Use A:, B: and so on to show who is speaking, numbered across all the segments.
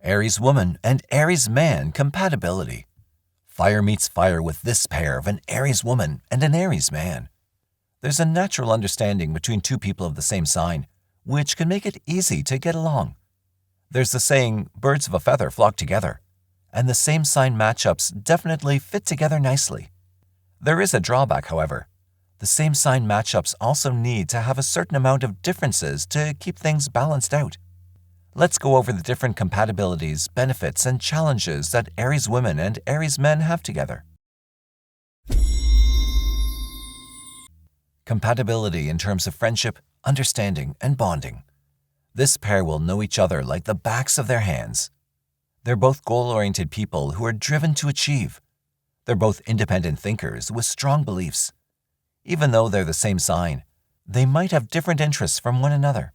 A: Aries woman and Aries man compatibility. Fire meets fire with this pair of an Aries woman and an Aries man. There's a natural understanding between two people of the same sign, which can make it easy to get along. There's the saying, birds of a feather flock together, and the same sign matchups definitely fit together nicely. There is a drawback, however. The same sign matchups also need to have a certain amount of differences to keep things balanced out. Let's go over the different compatibilities, benefits, and challenges that Aries women and Aries men have together. Compatibility in terms of friendship, understanding, and bonding. This pair will know each other like the backs of their hands. They're both goal-oriented people who are driven to achieve. They're both independent thinkers with strong beliefs. Even though they're the same sign, they might have different interests from one another.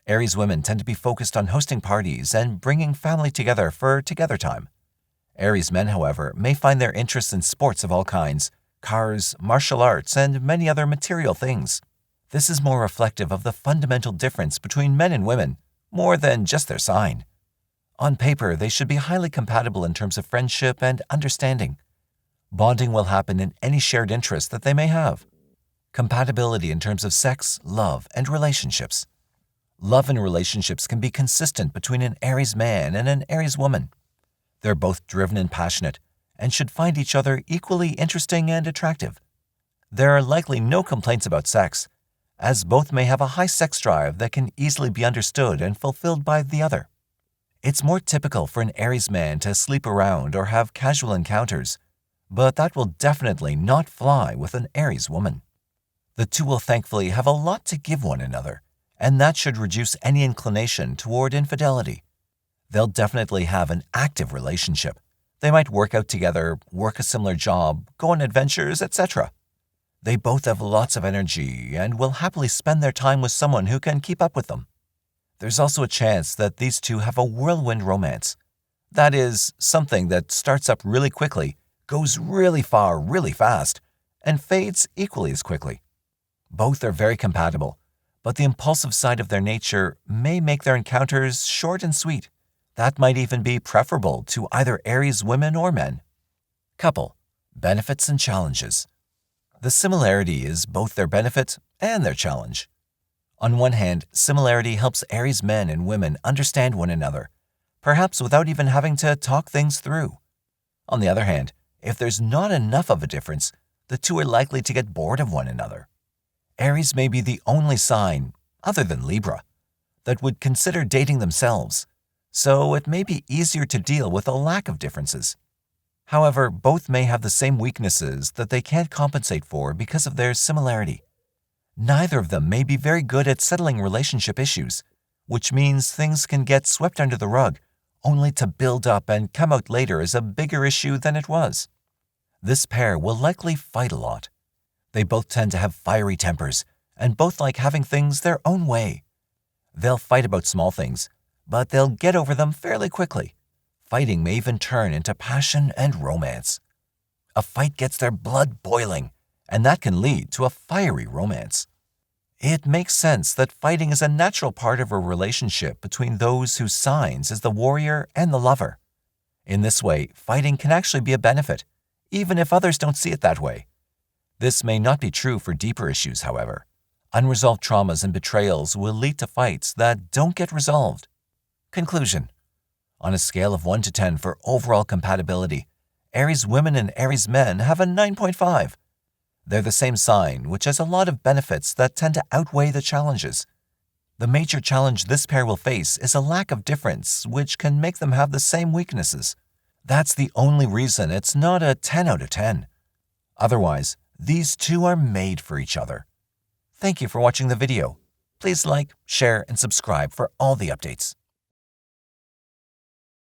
A: Aries women tend to be focused on hosting parties and bringing family together for together time. Aries men, however, may find their interests in sports of all kinds, cars, martial arts, and many other material things. This is more reflective of the fundamental difference between men and women, more than just their sign. On paper, they should be highly compatible in terms of friendship and understanding. Bonding will happen in any shared interest that they may have. Compatibility in terms of sex, love, and relationships. Love and relationships can be consistent between an Aries man and an Aries woman. They're both driven and passionate, and should find each other equally interesting and attractive. There are likely no complaints about sex, as both may have a high sex drive that can easily be understood and fulfilled by the other. It's more typical for an Aries man to sleep around or have casual encounters, but that will definitely not fly with an Aries woman. The two will thankfully have a lot to give one another, and that should reduce any inclination toward infidelity. They'll definitely have an active relationship. They might work out together, work a similar job, go on adventures, etc. They both have lots of energy and will happily spend their time with someone who can keep up with them. There's also a chance that these two have a whirlwind romance. That is, something that starts up really quickly, goes really far really fast, and fades equally as quickly. Both are very compatible, but the impulsive side of their nature may make their encounters short and sweet. That might even be preferable to either Aries women or men. Couple, benefits and challenges. The similarity is both their benefit and their challenge. On one hand, similarity helps Aries men and women understand one another, perhaps without even having to talk things through. On the other hand, if there's not enough of a difference, the two are likely to get bored of one another. Aries may be the only sign, other than Libra, that would consider dating themselves, so it may be easier to deal with a lack of differences. However, both may have the same weaknesses that they can't compensate for because of their similarity. Neither of them may be very good at settling relationship issues, which means things can get swept under the rug, only to build up and come out later as a bigger issue than it was. This pair will likely fight a lot. They both tend to have fiery tempers, and both like having things their own way. They'll fight about small things, but they'll get over them fairly quickly. Fighting may even turn into passion and romance. A fight gets their blood boiling, and that can lead to a fiery romance. It makes sense that fighting is a natural part of a relationship between those whose signs is the warrior and the lover. In this way, fighting can actually be a benefit, even if others don't see it that way. This may not be true for deeper issues, however. Unresolved traumas and betrayals will lead to fights that don't get resolved. Conclusion. On a scale of 1 to 10 for overall compatibility, Aries women and Aries men have a 9.5. They're the same sign, which has a lot of benefits that tend to outweigh the challenges. The major challenge this pair will face is a lack of difference, which can make them have the same weaknesses. That's the only reason it's not a 10 out of 10. Otherwise, these two are made for each other. Thank you for watching the video. Please like, share, and subscribe for all the updates.